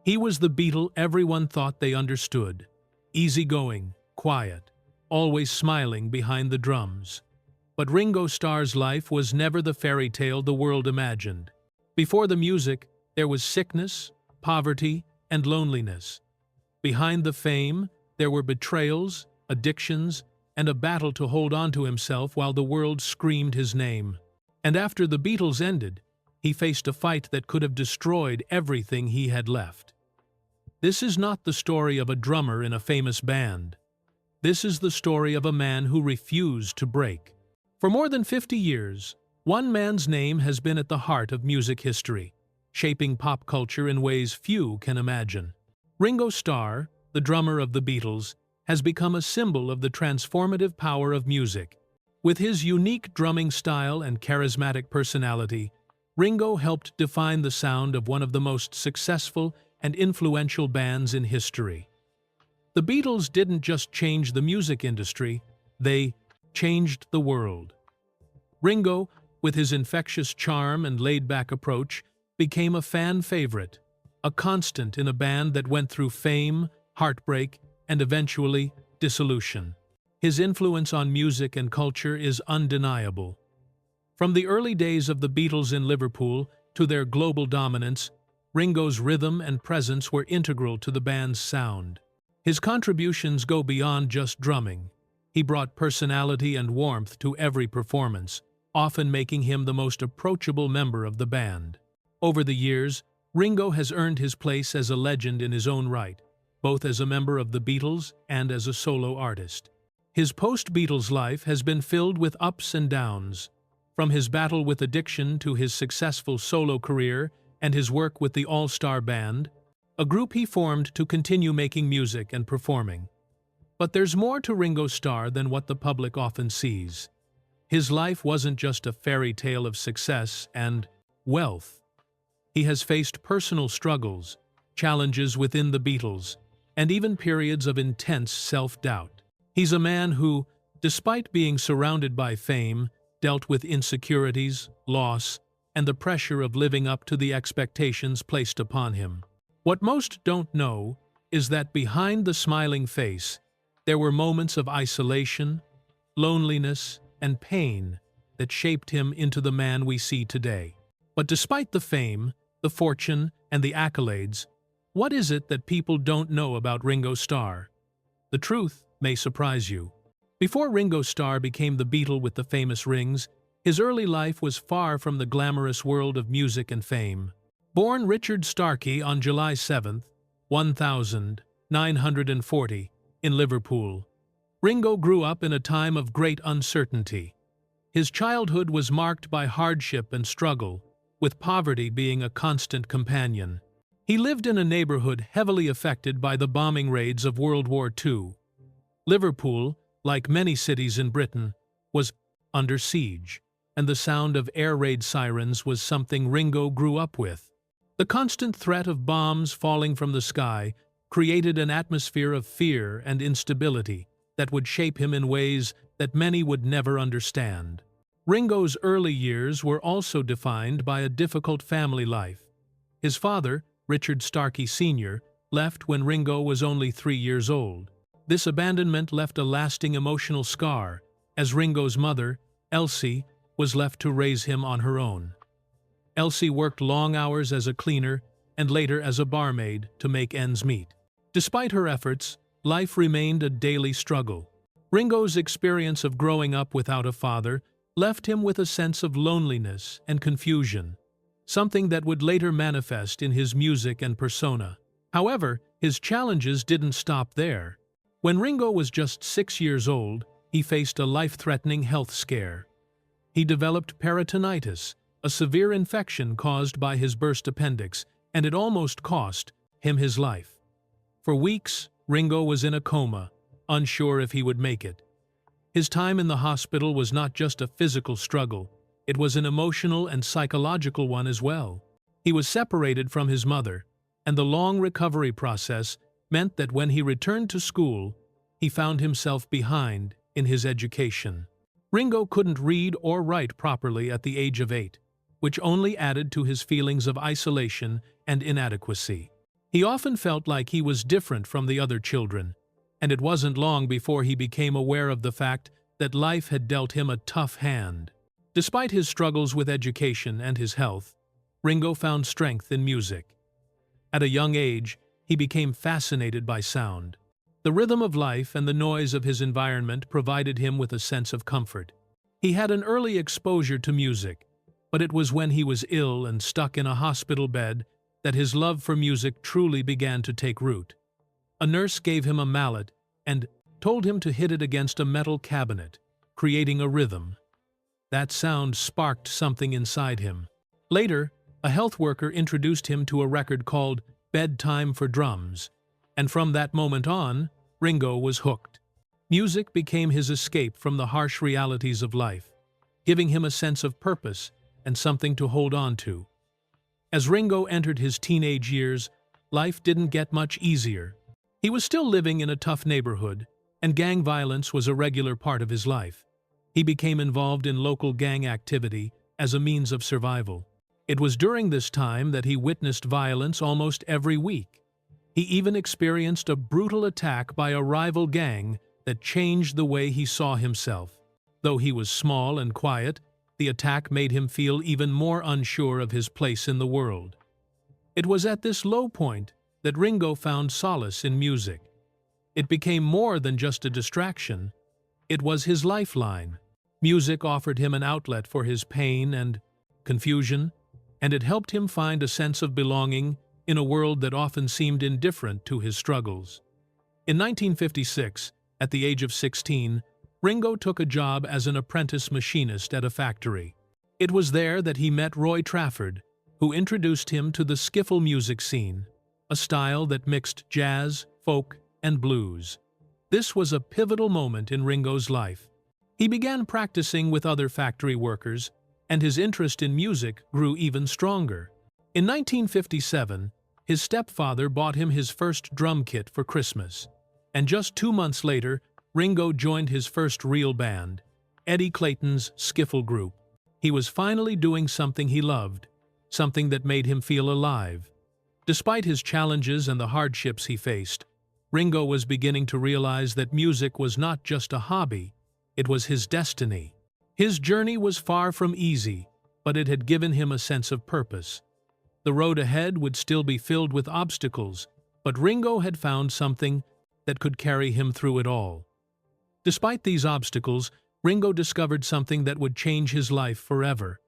He was the Beatle everyone thought they understood. Easygoing, quiet, always smiling behind the drums. But Ringo Starr's life was never the fairy tale the world imagined. Before the music, there was sickness, poverty, and loneliness. Behind the fame, there were betrayals, addictions, and a battle to hold on to himself while the world screamed his name. And after the Beatles ended, he faced a fight that could have destroyed everything he had left. This is not the story of a drummer in a famous band. This is the story of a man who refused to break. For more than 50 years, one man's name has been at the heart of music history, shaping pop culture in ways few can imagine. Ringo Starr, the drummer of the Beatles, has become a symbol of the transformative power of music. With his unique drumming style and charismatic personality, Ringo helped define the sound of one of the most successful and influential bands in history. The Beatles didn't just change the music industry, they changed the world. Ringo, with his infectious charm and laid-back approach, became a fan favorite, a constant in a band that went through fame, heartbreak, and eventually dissolution. His influence on music and culture is undeniable. From the early days of the Beatles in Liverpool to their global dominance, Ringo's rhythm and presence were integral to the band's sound. His contributions go beyond just drumming. He brought personality and warmth to every performance, often making him the most approachable member of the band. Over the years, Ringo has earned his place as a legend in his own right, both as a member of the Beatles and as a solo artist. His post-Beatles life has been filled with ups and downs. From his battle with addiction to his successful solo career and his work with the All-Star Band, a group he formed to continue making music and performing. But there's more to Ringo Starr than what the public often sees. His life wasn't just a fairy tale of success and wealth. He has faced personal struggles, challenges within the Beatles, and even periods of intense self-doubt. He's a man who, despite being surrounded by fame, dealt with insecurities, loss, and the pressure of living up to the expectations placed upon him. What most don't know is that behind the smiling face, there were moments of isolation, loneliness, and pain that shaped him into the man we see today. But despite the fame, the fortune, and the accolades, what is it that people don't know about Ringo Starr? The truth may surprise you. Before Ringo Starr became the Beatle with the famous rings, his early life was far from the glamorous world of music and fame. Born Richard Starkey on July 7, 1940, in Liverpool, Ringo grew up in a time of great uncertainty. His childhood was marked by hardship and struggle, with poverty being a constant companion. He lived in a neighborhood heavily affected by the bombing raids of World War II. Liverpool, like many cities in Britain, was under siege, and the sound of air raid sirens was something Ringo grew up with. The constant threat of bombs falling from the sky created an atmosphere of fear and instability that would shape him in ways that many would never understand. Ringo's early years were also defined by a difficult family life. His father, Richard Starkey Sr., left when Ringo was only 3 years old. This abandonment left a lasting emotional scar, as Ringo's mother, Elsie, was left to raise him on her own. Elsie worked long hours as a cleaner and later as a barmaid to make ends meet. Despite her efforts, life remained a daily struggle. Ringo's experience of growing up without a father left him with a sense of loneliness and confusion, something that would later manifest in his music and persona. However, his challenges didn't stop there. When Ringo was just 6 years old, he faced a life-threatening health scare. He developed peritonitis, a severe infection caused by his burst appendix, and it almost cost him his life. For weeks, Ringo was in a coma, unsure if he would make it. His time in the hospital was not just a physical struggle, it was an emotional and psychological one as well. He was separated from his mother, and the long recovery process meant that when he returned to school, he found himself behind in his education. Ringo couldn't read or write properly at the age of 8, which only added to his feelings of isolation and inadequacy. He often felt like he was different from the other children, and it wasn't long before he became aware of the fact that life had dealt him a tough hand. Despite his struggles with education and his health, Ringo found strength in music. At a young age, he became fascinated by sound. The rhythm of life and the noise of his environment provided him with a sense of comfort. He had an early exposure to music, but it was when he was ill and stuck in a hospital bed that his love for music truly began to take root. A nurse gave him a mallet and told him to hit it against a metal cabinet, creating a rhythm. That sound sparked something inside him. Later, a health worker introduced him to a record called Bedtime for Drums, and from that moment on, Ringo was hooked. Music became his escape from the harsh realities of life, giving him a sense of purpose and something to hold on to. As Ringo entered his teenage years, life didn't get much easier. He was still living in a tough neighborhood, and gang violence was a regular part of his life. He became involved in local gang activity as a means of survival. It was during this time that he witnessed violence almost every week. He even experienced a brutal attack by a rival gang that changed the way he saw himself. Though he was small and quiet, the attack made him feel even more unsure of his place in the world. It was at this low point that Ringo found solace in music. It became more than just a distraction. It was his lifeline. Music offered him an outlet for his pain and confusion, and it helped him find a sense of belonging in a world that often seemed indifferent to his struggles. In 1956, at the age of 16, Ringo took a job as an apprentice machinist at a factory. It was there that he met Roy Trafford, who introduced him to the skiffle music scene, a style that mixed jazz, folk, and blues. This was a pivotal moment in Ringo's life. He began practicing with other factory workers, and his interest in music grew even stronger. In 1957, his stepfather bought him his first drum kit for Christmas, and just 2 months later, Ringo joined his first real band, Eddie Clayton's skiffle group. He was finally doing something he loved, something that made him feel alive. Despite his challenges and the hardships he faced, Ringo was beginning to realize that music was not just a hobby, it was his destiny. His journey was far from easy, but it had given him a sense of purpose. The road ahead would still be filled with obstacles, but Ringo had found something that could carry him through it all. Despite these obstacles, Ringo discovered something that would change his life forever.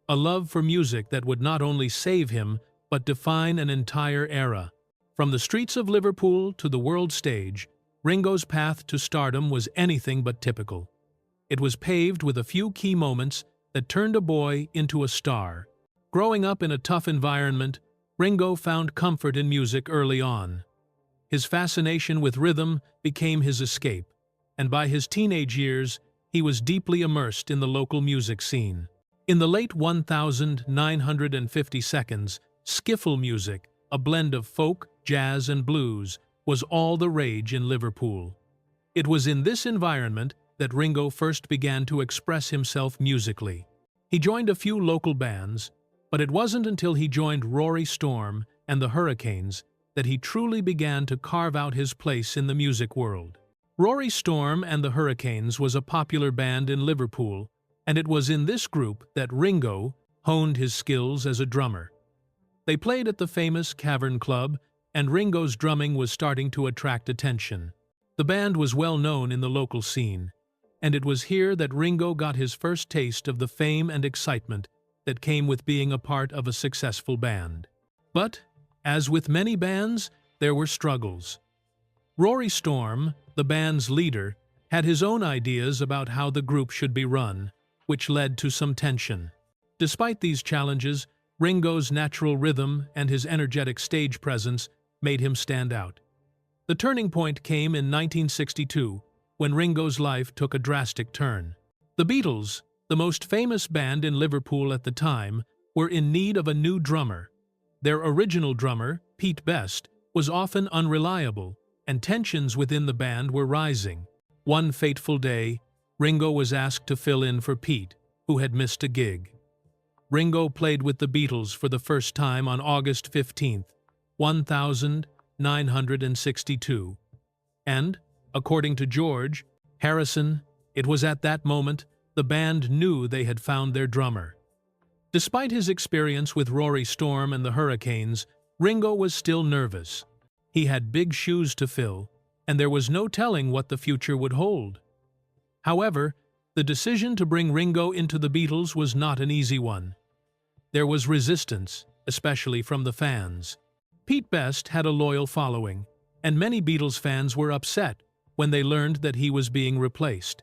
A love for music that would not only save him, but define an entire era. From the streets of Liverpool to the world stage, Ringo's path to stardom was anything but typical. It was paved with a few key moments that turned a boy into a star. Growing up in a tough environment, Ringo found comfort in music early on. His fascination with rhythm became his escape, and by his teenage years, he was deeply immersed in the local music scene. In the late 1950s, skiffle music, a blend of folk, jazz, and blues, was all the rage in Liverpool. It was in this environment that Ringo first began to express himself musically. He joined a few local bands, but it wasn't until he joined Rory Storm and the Hurricanes that he truly began to carve out his place in the music world. Rory Storm and the Hurricanes was a popular band in Liverpool, and it was in this group that Ringo honed his skills as a drummer. They played at the famous Cavern Club, and Ringo's drumming was starting to attract attention. The band was well known in the local scene, and it was here that Ringo got his first taste of the fame and excitement that came with being a part of a successful band. But, as with many bands, there were struggles. Rory Storm, the band's leader, had his own ideas about how the group should be run, which led to some tension. Despite these challenges, Ringo's natural rhythm and his energetic stage presence made him stand out. The turning point came in 1962, when Ringo's life took a drastic turn. The Beatles, the most famous band in Liverpool at the time, were in need of a new drummer. Their original drummer, Pete Best, was often unreliable, and tensions within the band were rising. One fateful day, Ringo was asked to fill in for Pete, who had missed a gig. Ringo played with the Beatles for the first time on August 15th, 1962. And, according to George Harrison, it was at that moment the band knew they had found their drummer. Despite his experience with Rory Storm and the Hurricanes, Ringo was still nervous. He had big shoes to fill, and there was no telling what the future would hold. However, the decision to bring Ringo into the Beatles was not an easy one. There was resistance, especially from the fans. Pete Best had a loyal following, and many Beatles fans were upset when they learned that he was being replaced.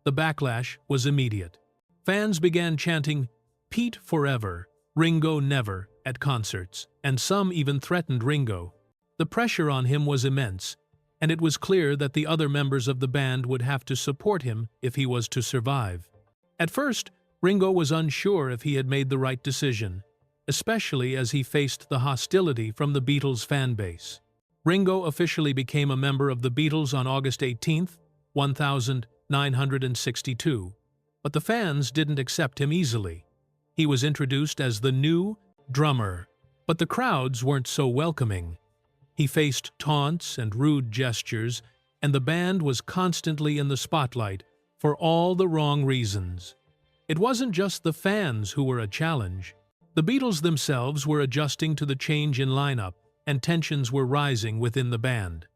The backlash was immediate. Fans began chanting, "Pete forever, Ringo never," at concerts, and some even threatened Ringo. The pressure on him was immense, and it was clear that the other members of the band would have to support him if he was to survive. At first, Ringo was unsure if he had made the right decision, especially as he faced the hostility from the Beatles' fan base. Ringo officially became a member of the Beatles on August 18, 1962, but the fans didn't accept him easily. He was introduced as the new drummer, but the crowds weren't so welcoming. He faced taunts and rude gestures, and the band was constantly in the spotlight for all the wrong reasons. It wasn't just the fans who were a challenge. The Beatles themselves were adjusting to the change in lineup, and tensions were rising within the band.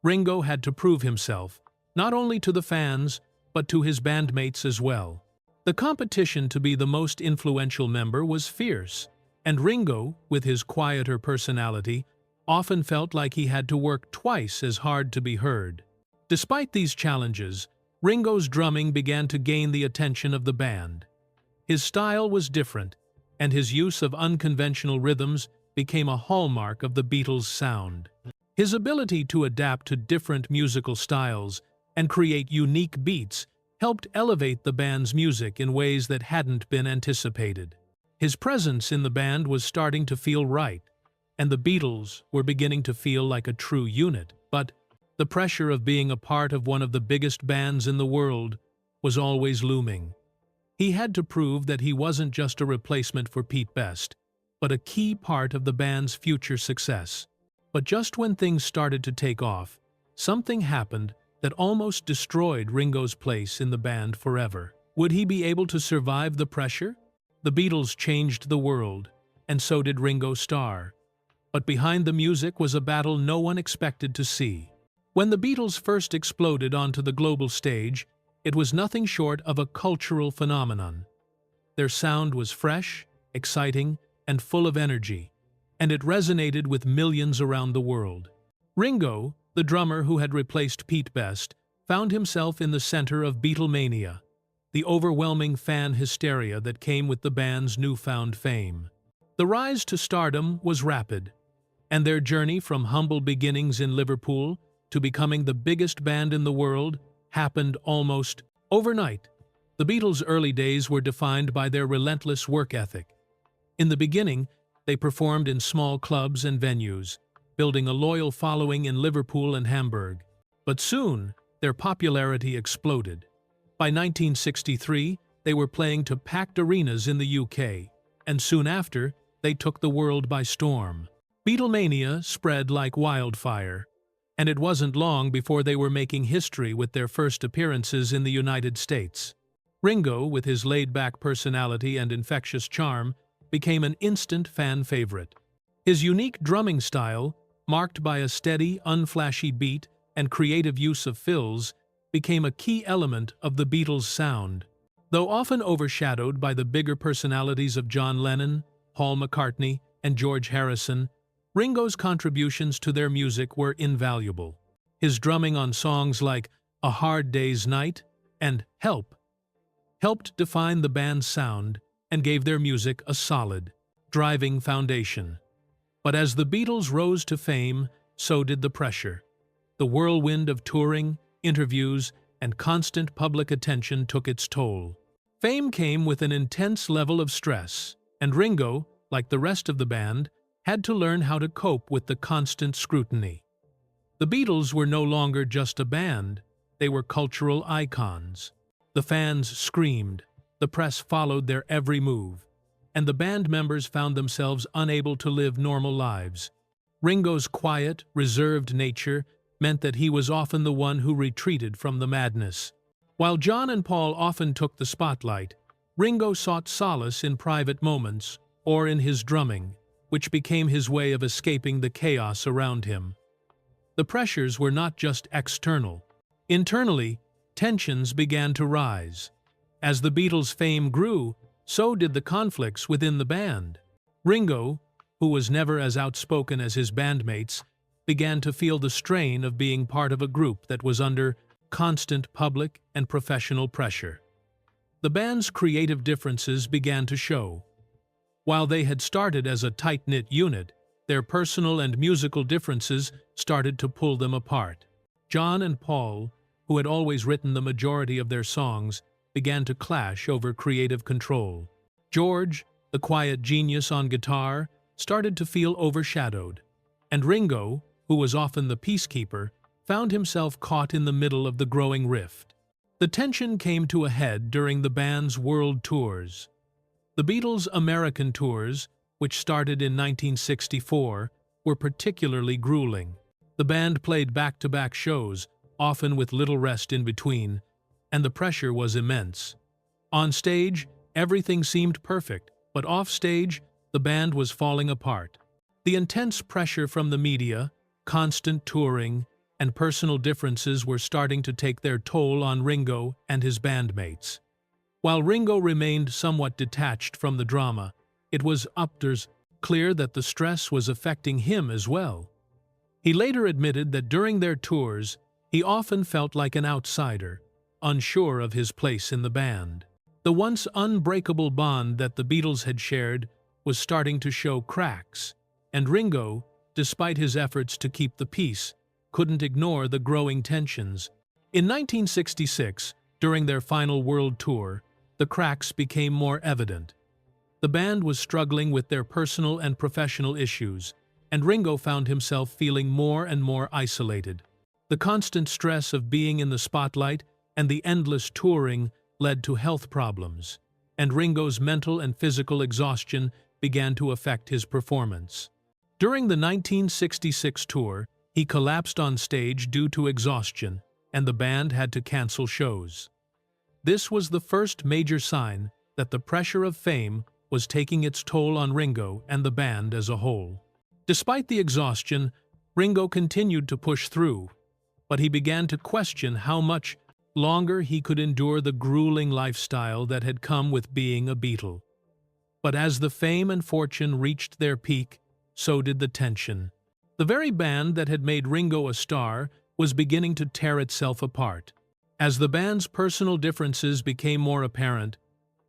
Ringo had to prove himself, not only to the fans, but to his bandmates as well. The competition to be the most influential member was fierce, and Ringo, with his quieter personality, often felt like he had to work twice as hard to be heard. Despite these challenges, Ringo's drumming began to gain the attention of the band. His style was different, and his use of unconventional rhythms became a hallmark of the Beatles' sound. His ability to adapt to different musical styles and create unique beats helped elevate the band's music in ways that hadn't been anticipated. His presence in the band was starting to feel right, and the Beatles were beginning to feel like a true unit, but the pressure of being a part of one of the biggest bands in the world was always looming. He had to prove that he wasn't just a replacement for Pete Best, but a key part of the band's future success. But just when things started to take off, something happened that almost destroyed Ringo's place in the band forever. Would he be able to survive the pressure? The Beatles changed the world, and so did Ringo Starr. But behind the music was a battle no one expected to see. When the Beatles first exploded onto the global stage, it was nothing short of a cultural phenomenon. Their sound was fresh, exciting, and full of energy, and it resonated with millions around the world. Ringo, the drummer who had replaced Pete Best, found himself in the center of Beatlemania, the overwhelming fan hysteria that came with the band's newfound fame. The rise to stardom was rapid, and their journey from humble beginnings in Liverpool to becoming the biggest band in the world happened almost overnight. The Beatles' early days were defined by their relentless work ethic. In the beginning, they performed in small clubs and venues, building a loyal following in Liverpool and Hamburg. But soon, their popularity exploded. By 1963, they were playing to packed arenas in the UK, and soon after, they took the world by storm. Beatlemania spread like wildfire, and it wasn't long before they were making history with their first appearances in the United States. Ringo, with his laid-back personality and infectious charm, became an instant fan favorite. His unique drumming style, marked by a steady, unflashy beat and creative use of fills, became a key element of the Beatles' sound. Though often overshadowed by the bigger personalities of John Lennon, Paul McCartney, and George Harrison, Ringo's contributions to their music were invaluable. His drumming on songs like A Hard Day's Night and Help helped define the band's sound and gave their music a solid, driving foundation. But as the Beatles rose to fame, so did the pressure. The whirlwind of touring, interviews, and constant public attention took its toll. Fame came with an intense level of stress, and Ringo, like the rest of the band, had to learn how to cope with the constant scrutiny. The Beatles were no longer just a band, they were cultural icons. The fans screamed, the press followed their every move, and the band members found themselves unable to live normal lives. Ringo's quiet, reserved nature meant that he was often the one who retreated from the madness. While John and Paul often took the spotlight, Ringo sought solace in private moments or in his drumming, which became his way of escaping the chaos around him. The pressures were not just external. Internally, tensions began to rise. As the Beatles' fame grew, so did the conflicts within the band. Ringo, who was never as outspoken as his bandmates, began to feel the strain of being part of a group that was under constant public and professional pressure. The band's creative differences began to show. While they had started as a tight-knit unit, their personal and musical differences started to pull them apart. John and Paul, who had always written the majority of their songs, began to clash over creative control. George, the quiet genius on guitar, started to feel overshadowed, and Ringo, who was often the peacekeeper, found himself caught in the middle of the growing rift. The tension came to a head during the band's world tours. The Beatles' American tours, which started in 1964, were particularly grueling. The band played back-to-back shows, often with little rest in between, and the pressure was immense. On stage, everything seemed perfect, but off-stage, the band was falling apart. The intense pressure from the media, constant touring, and personal differences were starting to take their toll on Ringo and his bandmates. While Ringo remained somewhat detached from the drama, it was clear that the stress was affecting him as well. He later admitted that during their tours, he often felt like an outsider, unsure of his place in the band. The once unbreakable bond that the Beatles had shared was starting to show cracks, and Ringo, despite his efforts to keep the peace, couldn't ignore the growing tensions. In 1966, during their final world tour, the cracks became more evident. The band was struggling with their personal and professional issues, and Ringo found himself feeling more and more isolated. The constant stress of being in the spotlight and the endless touring led to health problems, and Ringo's mental and physical exhaustion began to affect his performance. During the 1966 tour, he collapsed on stage due to exhaustion, and the band had to cancel shows. This was the first major sign that the pressure of fame was taking its toll on Ringo and the band as a whole. Despite the exhaustion, Ringo continued to push through, but he began to question how much longer he could endure the grueling lifestyle that had come with being a Beatle. But as the fame and fortune reached their peak, so did the tension. The very band that had made Ringo a star was beginning to tear itself apart. As the band's personal differences became more apparent,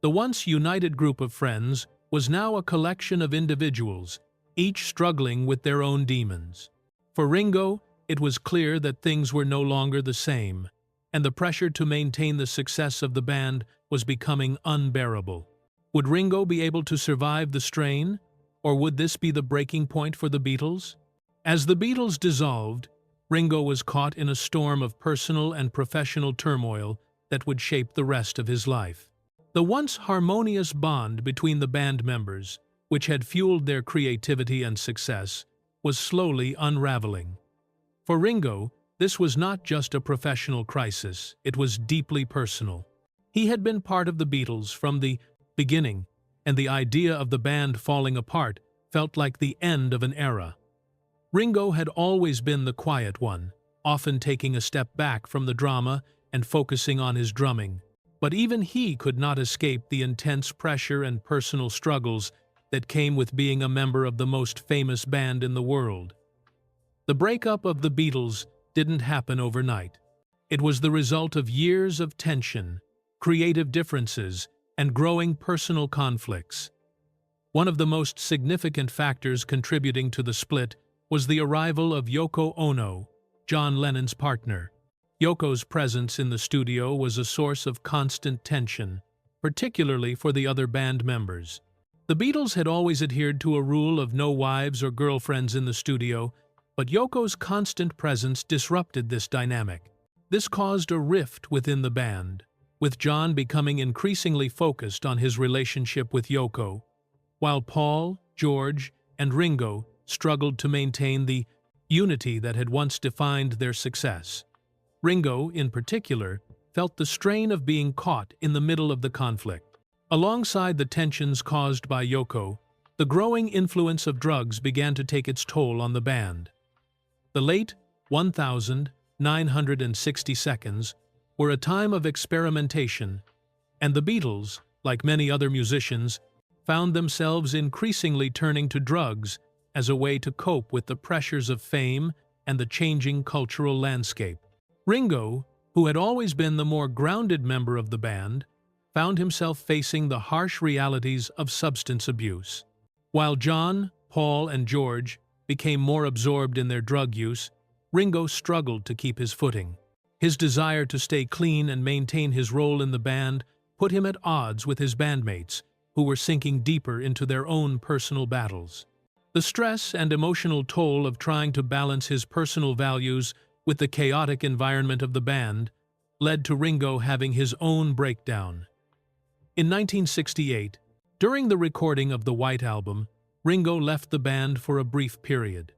the once united group of friends was now a collection of individuals, each struggling with their own demons. For Ringo, it was clear that things were no longer the same, and the pressure to maintain the success of the band was becoming unbearable. Would Ringo be able to survive the strain, or would this be the breaking point for the Beatles? As the Beatles dissolved, Ringo was caught in a storm of personal and professional turmoil that would shape the rest of his life. The once harmonious bond between the band members, which had fueled their creativity and success, was slowly unraveling. For Ringo, this was not just a professional crisis, it was deeply personal. He had been part of the Beatles from the beginning, and the idea of the band falling apart felt like the end of an era. Ringo had always been the quiet one, often taking a step back from the drama and focusing on his drumming. But even he could not escape the intense pressure and personal struggles that came with being a member of the most famous band in the world. The breakup of the Beatles didn't happen overnight. It was the result of years of tension, creative differences, and growing personal conflicts. One of the most significant factors contributing to the split was the arrival of Yoko Ono, John Lennon's partner. Yoko's presence in the studio was a source of constant tension, particularly for the other band members. The Beatles had always adhered to a rule of no wives or girlfriends in the studio, but Yoko's constant presence disrupted this dynamic. This caused a rift within the band, with John becoming increasingly focused on his relationship with Yoko, while Paul, George, and Ringo struggled to maintain the unity that had once defined their success. Ringo, in particular, felt the strain of being caught in the middle of the conflict. Alongside the tensions caused by Yoko, the growing influence of drugs began to take its toll on the band. The late 1960 seconds were a time of experimentation, and the Beatles, like many other musicians, found themselves increasingly turning to drugs as a way to cope with the pressures of fame and the changing cultural landscape. Ringo, who had always been the more grounded member of the band, found himself facing the harsh realities of substance abuse. While John, Paul, and George became more absorbed in their drug use, Ringo struggled to keep his footing. His desire to stay clean and maintain his role in the band put him at odds with his bandmates, who were sinking deeper into their own personal battles. The stress and emotional toll of trying to balance his personal values with the chaotic environment of the band led to Ringo having his own breakdown. In 1968, during the recording of the White Album, Ringo left the band for a brief period.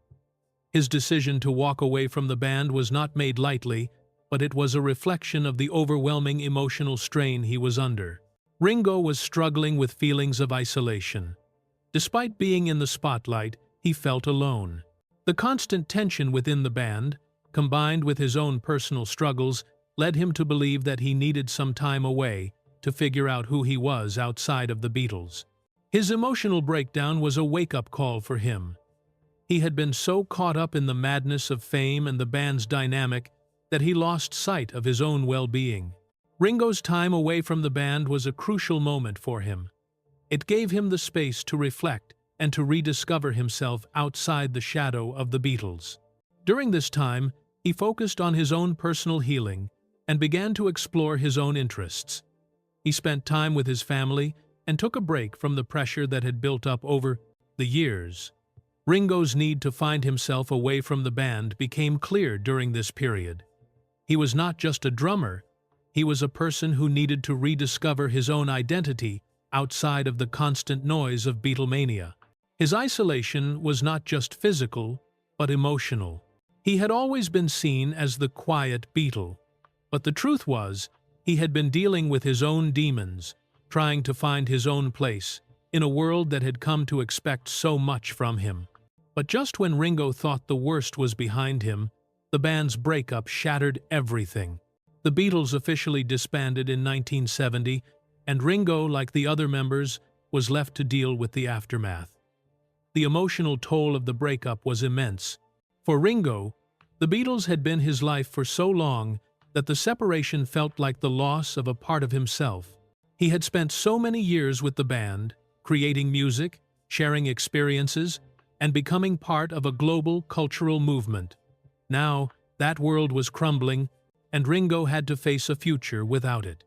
His decision to walk away from the band was not made lightly, but it was a reflection of the overwhelming emotional strain he was under. Ringo was struggling with feelings of isolation. Despite being in the spotlight, he felt alone. The constant tension within the band, combined with his own personal struggles, led him to believe that he needed some time away to figure out who he was outside of the Beatles. His emotional breakdown was a wake-up call for him. He had been so caught up in the madness of fame and the band's dynamic that he lost sight of his own well-being. Ringo's time away from the band was a crucial moment for him. It gave him the space to reflect and to rediscover himself outside the shadow of the Beatles. During this time, he focused on his own personal healing and began to explore his own interests. He spent time with his family and took a break from the pressure that had built up over the years. Ringo's need to find himself away from the band became clear during this period. He was not just a drummer, he was a person who needed to rediscover his own identity outside of the constant noise of Beatlemania. His isolation was not just physical, but emotional. He had always been seen as the quiet Beatle, but the truth was, he had been dealing with his own demons, trying to find his own place in a world that had come to expect so much from him. But just when Ringo thought the worst was behind him, the band's breakup shattered everything. The Beatles officially disbanded in 1970, and Ringo, like the other members, was left to deal with the aftermath. The emotional toll of the breakup was immense. For Ringo, the Beatles had been his life for so long that the separation felt like the loss of a part of himself. He had spent so many years with the band, creating music, sharing experiences, and becoming part of a global cultural movement. Now, that world was crumbling, and Ringo had to face a future without it.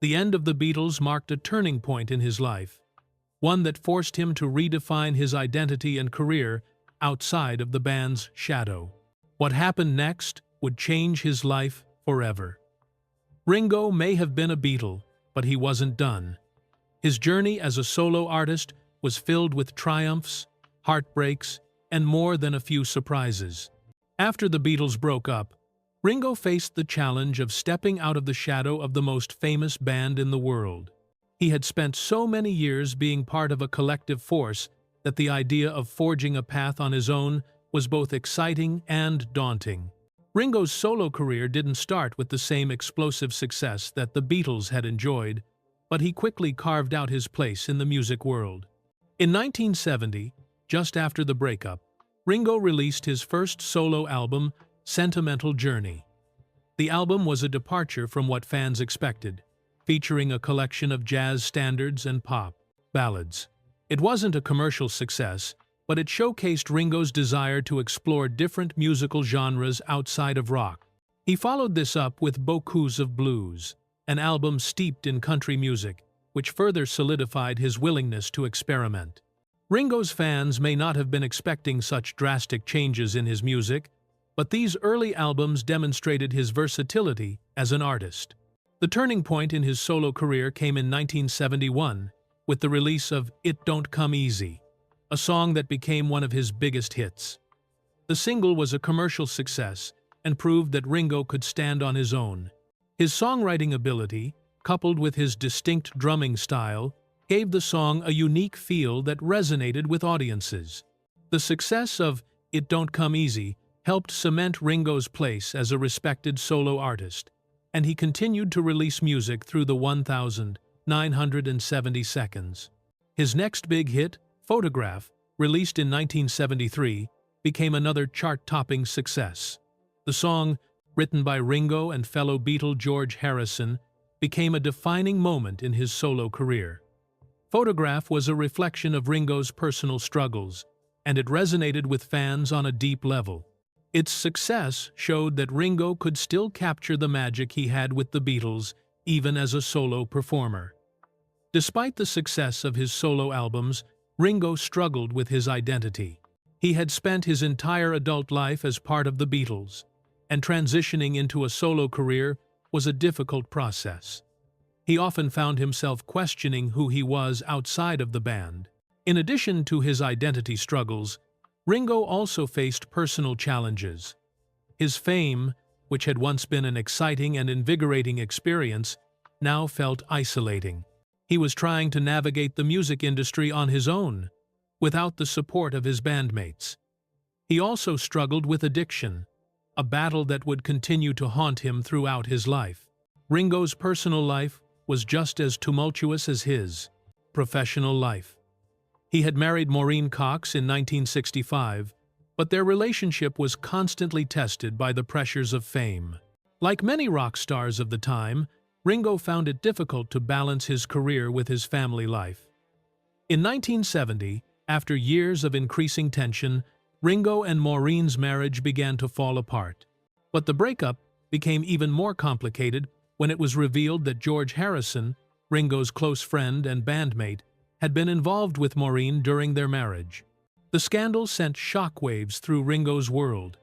The end of the Beatles marked a turning point in his life, one that forced him to redefine his identity and career outside of the band's shadow. What happened next would change his life forever. Ringo may have been a Beatle, but he wasn't done. His journey as a solo artist was filled with triumphs, heartbreaks, and more than a few surprises. After the Beatles broke up, Ringo faced the challenge of stepping out of the shadow of the most famous band in the world. He had spent so many years being part of a collective force that the idea of forging a path on his own was both exciting and daunting. Ringo's solo career didn't start with the same explosive success that the Beatles had enjoyed, but he quickly carved out his place in the music world. In 1970, just after the breakup, Ringo released his first solo album, Sentimental Journey. The album was a departure from what fans expected, featuring a collection of jazz standards and pop ballads. It wasn't a commercial success, but it showcased Ringo's desire to explore different musical genres outside of rock. He followed this up with Beaucoup of Blues, an album steeped in country music, which further solidified his willingness to experiment. Ringo's fans may not have been expecting such drastic changes in his music, but these early albums demonstrated his versatility as an artist. The turning point in his solo career came in 1971, with the release of It Don't Come Easy. a song that became one of his biggest hits. The single was a commercial success and proved that Ringo could stand on his own. His songwriting ability, coupled with his distinct drumming style, gave the song a unique feel that resonated with audiences. The success of It Don't Come Easy helped cement Ringo's place as a respected solo artist, and he continued to release music through the 1,970 seconds. His next big hit, Photograph, released in 1973, became another chart-topping success. The song, written by Ringo and fellow Beatle George Harrison, became a defining moment in his solo career. Photograph was a reflection of Ringo's personal struggles, and it resonated with fans on a deep level. Its success showed that Ringo could still capture the magic he had with the Beatles, even as a solo performer. Despite the success of his solo albums, Ringo struggled with his identity. He had spent his entire adult life as part of the Beatles, and transitioning into a solo career was a difficult process. He often found himself questioning who he was outside of the band. In addition to his identity struggles, Ringo also faced personal challenges. His fame, which had once been an exciting and invigorating experience, now felt isolating. He was trying to navigate the music industry on his own, without the support of his bandmates. He also struggled with addiction, a battle that would continue to haunt him throughout his life. Ringo's personal life was just as tumultuous as his professional life. He had married Maureen Cox in 1965, but their relationship was constantly tested by the pressures of fame. Like many rock stars of the time, Ringo found it difficult to balance his career with his family life. In 1970, after years of increasing tension, Ringo and Maureen's marriage began to fall apart. But the breakup became even more complicated when it was revealed that George Harrison, Ringo's close friend and bandmate, had been involved with Maureen during their marriage. The scandal sent shockwaves through Ringo's world.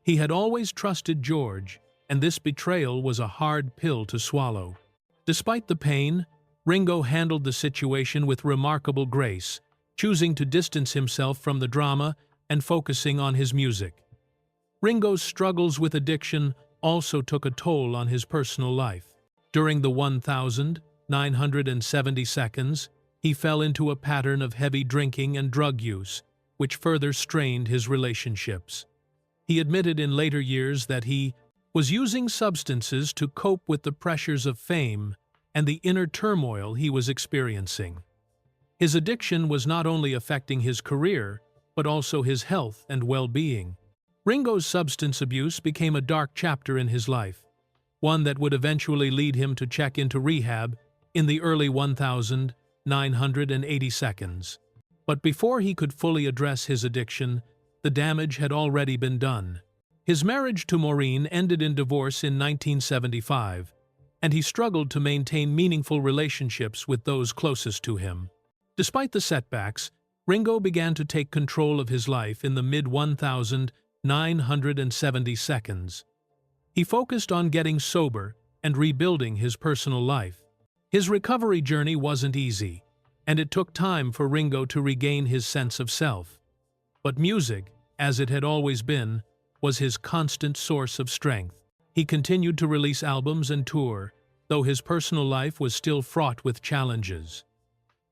He had always trusted George, and this betrayal was a hard pill to swallow. Despite the pain, Ringo handled the situation with remarkable grace, choosing to distance himself from the drama and focusing on his music. Ringo's struggles with addiction also took a toll on his personal life. During the 1,970 seconds, he fell into a pattern of heavy drinking and drug use, which further strained his relationships. He admitted in later years that he was using substances to cope with the pressures of fame and the inner turmoil he was experiencing. His addiction was not only affecting his career, but also his health and well-being. Ringo's substance abuse became a dark chapter in his life, one that would eventually lead him to check into rehab in the early 1,980 seconds. But before he could fully address his addiction, the damage had already been done. His marriage to Maureen ended in divorce in 1975, and he struggled to maintain meaningful relationships with those closest to him. Despite the setbacks, Ringo began to take control of his life in the mid-1,970 seconds. He focused on getting sober and rebuilding his personal life. His recovery journey wasn't easy, and it took time for Ringo to regain his sense of self. But music, as it had always been, was his constant source of strength. He continued to release albums and tour, though his personal life was still fraught with challenges.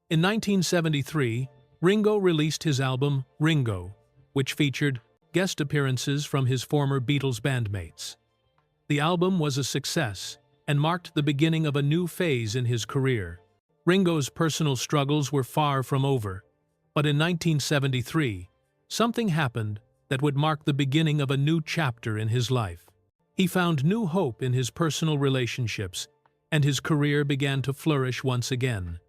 In 1973, Ringo released his album Ringo, which featured guest appearances from his former Beatles bandmates. The album was a success and marked the beginning of a new phase in his career. Ringo's personal struggles were far from over, but in 1973, something happened that would mark the beginning of a new chapter in his life. He found new hope in his personal relationships, and his career began to flourish once again.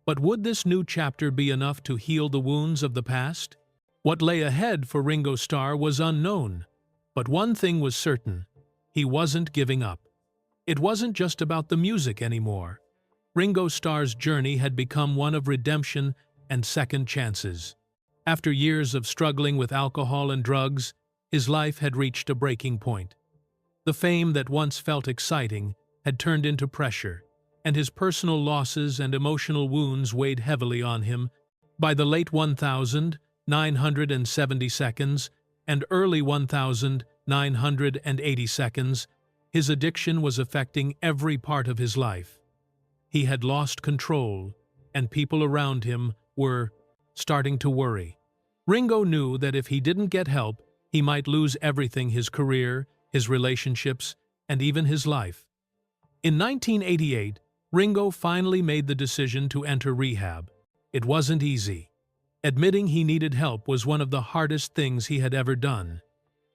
But would this new chapter be enough to heal the wounds of the past? What lay ahead for Ringo Starr was unknown, but one thing was certain: he wasn't giving up. It wasn't just about the music anymore. Ringo Starr's journey had become one of redemption and second chances. After years of struggling with alcohol and drugs, his life had reached a breaking point. The fame that once felt exciting had turned into pressure, and his personal losses and emotional wounds weighed heavily on him, By the late 1970 seconds and early 1980 seconds, his addiction was affecting every part of his life. He had lost control, and people around him were starting to worry. Ringo knew that if he didn't get help, he might lose everything: his career, his relationships, and even his life. In 1988, Ringo finally made the decision to enter rehab. It wasn't easy. Admitting he needed help was one of the hardest things he had ever done.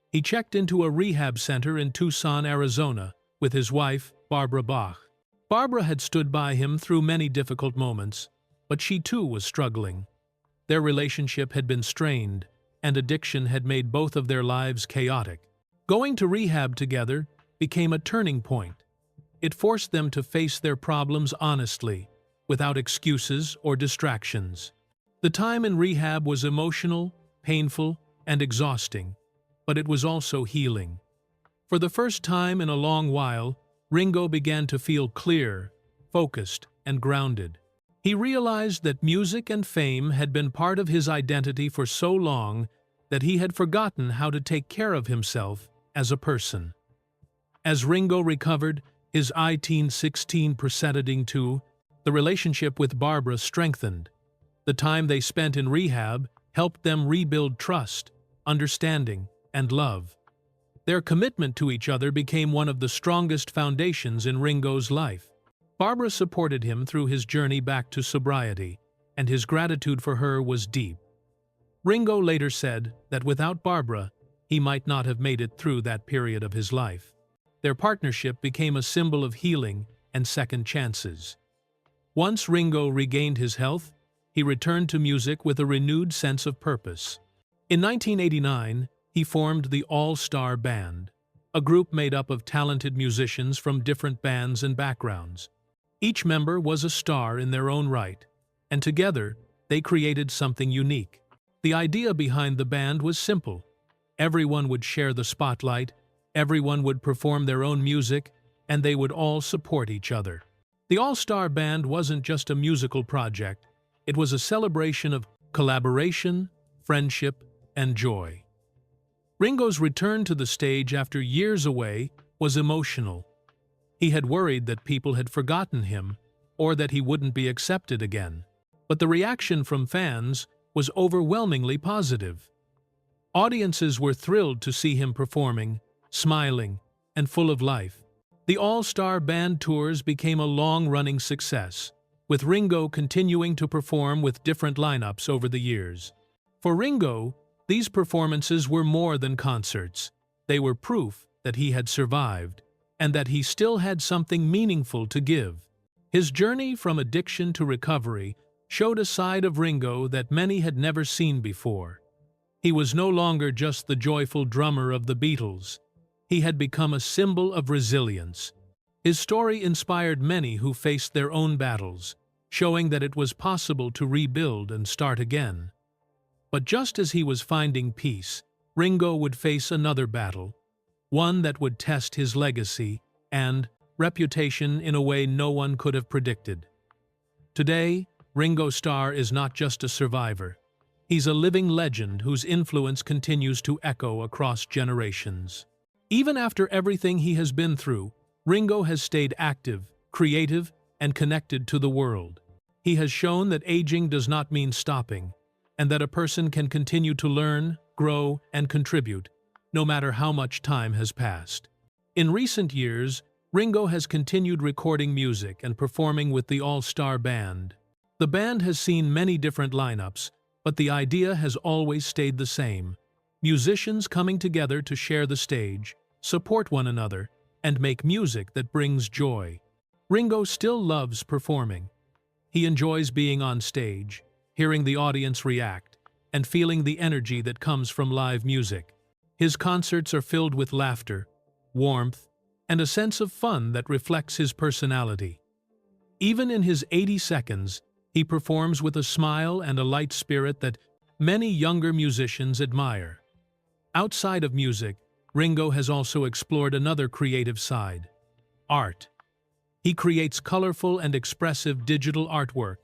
He checked into a rehab center in Tucson, Arizona, with his wife, Barbara Bach. Barbara had stood by him through many difficult moments, but she too was struggling. Their relationship had been strained, and addiction had made both of their lives chaotic. Going to rehab together became a turning point. It forced them to face their problems honestly, without excuses or distractions. The time in rehab was emotional, painful, and exhausting, but it was also healing. For the first time in a long while, Ringo began to feel clear, focused, and grounded. He realized that music and fame had been part of his identity for so long that he had forgotten how to take care of himself as a person. As Ringo recovered, his I-16 proceeding to, the relationship with Barbara strengthened. The time they spent in rehab helped them rebuild trust, understanding, and love. Their commitment to each other became one of the strongest foundations in Ringo's life. Barbara supported him through his journey back to sobriety, and his gratitude for her was deep. Ringo later said that without Barbara, he might not have made it through that period of his life. Their partnership became a symbol of healing and second chances. Once Ringo regained his health, he returned to music with a renewed sense of purpose. In 1989, he formed the All-Star Band, a group made up of talented musicians from different bands and backgrounds. Each member was a star in their own right, and together they created something unique. The idea behind the band was simple. Everyone would share the spotlight, everyone would perform their own music, and they would all support each other. The All-Star Band wasn't just a musical project, it was a celebration of collaboration, friendship, and joy. Ringo's return to the stage after years away was emotional. He had worried that people had forgotten him, or that he wouldn't be accepted again. But the reaction from fans was overwhelmingly positive. Audiences were thrilled to see him performing, smiling, and full of life. The All-Star Band tours became a long-running success, with Ringo continuing to perform with different lineups over the years. For Ringo, these performances were more than concerts. They were proof that he had survived, and that he still had something meaningful to give. His journey from addiction to recovery showed a side of Ringo that many had never seen before. He was no longer just the joyful drummer of the Beatles. He had become a symbol of resilience. His story inspired many who faced their own battles, showing that it was possible to rebuild and start again. But just as he was finding peace, Ringo would face another battle, one that would test his legacy and reputation in a way no one could have predicted. Today, Ringo Starr is not just a survivor. He's a living legend whose influence continues to echo across generations. Even after everything he has been through, Ringo has stayed active, creative, and connected to the world. He has shown that aging does not mean stopping, and that a person can continue to learn, grow, and contribute, no matter how much time has passed. In recent years, Ringo has continued recording music and performing with the All-Star Band. The band has seen many different lineups, but the idea has always stayed the same: musicians coming together to share the stage, support one another, and make music that brings joy. Ringo still loves performing. He enjoys being on stage, hearing the audience react, and feeling the energy that comes from live music. His concerts are filled with laughter, warmth, and a sense of fun that reflects his personality. Even in his 80 seconds, he performs with a smile and a light spirit that many younger musicians admire. Outside of music, Ringo has also explored another creative side: art. He creates colorful and expressive digital artwork,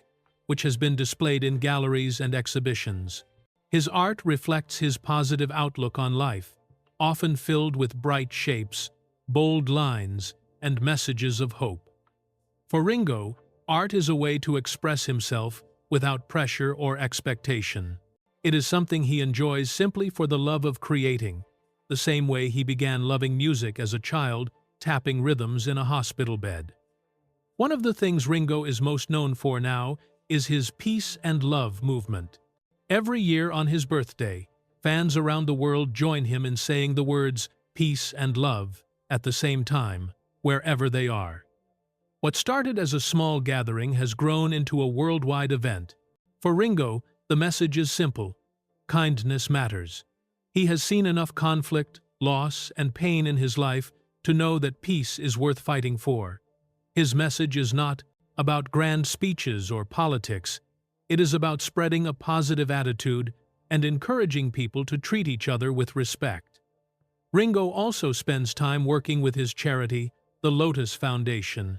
which has been displayed in galleries and exhibitions. His art reflects his positive outlook on life, often filled with bright shapes, bold lines, and messages of hope. For Ringo, art is a way to express himself without pressure or expectation. It is something he enjoys simply for the love of creating, the same way he began loving music as a child, tapping rhythms in a hospital bed. One of the things Ringo is most known for now is his Peace and Love movement. Every year on his birthday, fans around the world join him in saying the words peace and love at the same time, wherever they are. What started as a small gathering has grown into a worldwide event. For Ringo, the message is simple: kindness matters. He has seen enough conflict, loss, and pain in his life to know that peace is worth fighting for. His message is not about grand speeches or politics. It is about spreading a positive attitude and encouraging people to treat each other with respect. Ringo also spends time working with his charity, the Lotus Foundation.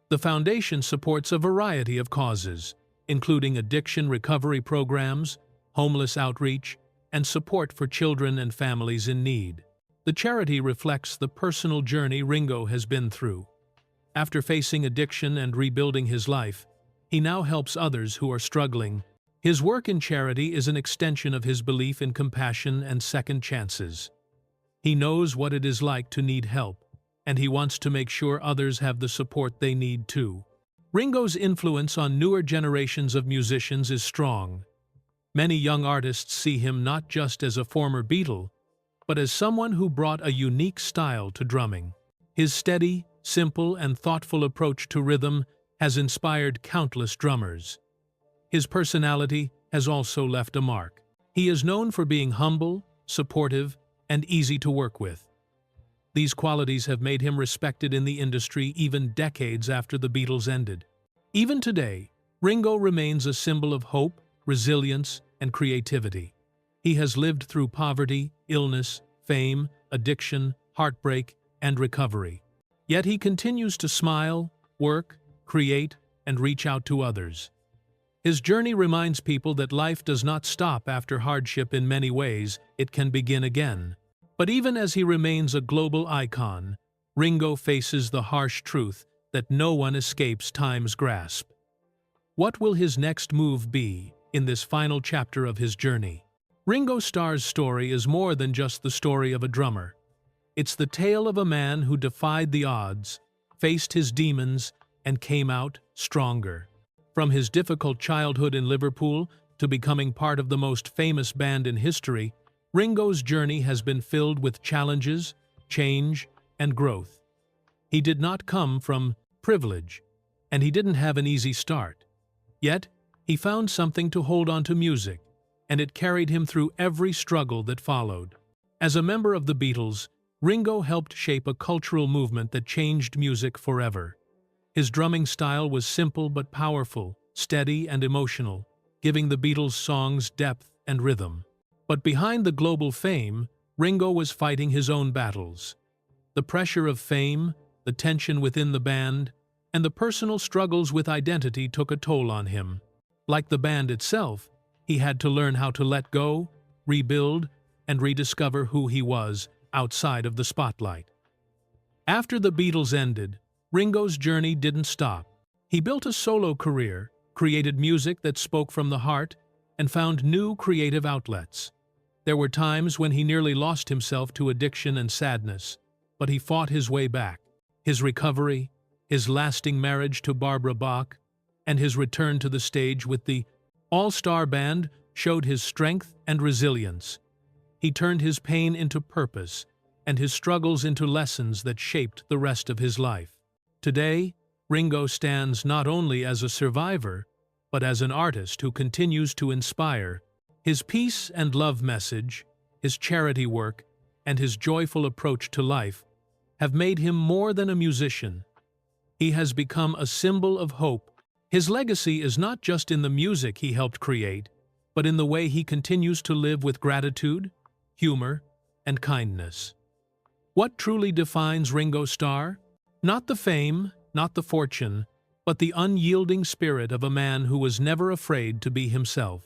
The foundation supports a variety of causes, including addiction recovery programs, homeless outreach, and support for children and families in need. The charity reflects the personal journey Ringo has been through. After facing addiction and rebuilding his life, he now helps others who are struggling. His work in charity is an extension of his belief in compassion and second chances. He knows what it is like to need help, and he wants to make sure others have the support they need too. Ringo's influence on newer generations of musicians is strong. Many young artists see him not just as a former Beatle, but as someone who brought a unique style to drumming. His steady, simple, and thoughtful approach to rhythm has inspired countless drummers. His personality has also left a mark. He is known for being humble, supportive, and easy to work with. These qualities have made him respected in the industry even decades after the Beatles ended. Even today, Ringo remains a symbol of hope, resilience, and creativity. He has lived through poverty, illness, fame, addiction, heartbreak, and recovery. Yet he continues to smile, work, create, and reach out to others. His journey reminds people that life does not stop after hardship. In many ways, it can begin again. But even as he remains a global icon, Ringo faces the harsh truth that no one escapes time's grasp. What will his next move be in this final chapter of his journey? Ringo Starr's story is more than just the story of a drummer. It's the tale of a man who defied the odds, faced his demons, and came out stronger. From his difficult childhood in Liverpool to becoming part of the most famous band in history, Ringo's journey has been filled with challenges, change, and growth. He did not come from privilege, and he didn't have an easy start. Yet, he found something to hold on to: music, and it carried him through every struggle that followed. As a member of the Beatles, Ringo helped shape a cultural movement that changed music forever. His drumming style was simple but powerful, steady and emotional, giving the Beatles' songs depth and rhythm. But behind the global fame, Ringo was fighting his own battles. The pressure of fame, the tension within the band, and the personal struggles with identity took a toll on him. Like the band itself, he had to learn how to let go, rebuild, and rediscover who he was outside of the spotlight. After the Beatles ended, Ringo's journey didn't stop. He built a solo career, created music that spoke from the heart, and found new creative outlets. There were times when he nearly lost himself to addiction and sadness, but he fought his way back. His recovery, his lasting marriage to Barbara Bach, and his return to the stage with the All-Star Band showed his strength and resilience. He turned his pain into purpose and his struggles into lessons that shaped the rest of his life. Today, Ringo stands not only as a survivor, but as an artist who continues to inspire. His peace and love message, his charity work, and his joyful approach to life have made him more than a musician. He has become a symbol of hope. His legacy is not just in the music he helped create, but in the way he continues to live with gratitude, humor, and kindness. What truly defines Ringo Starr? Not the fame, not the fortune, but the unyielding spirit of a man who was never afraid to be himself.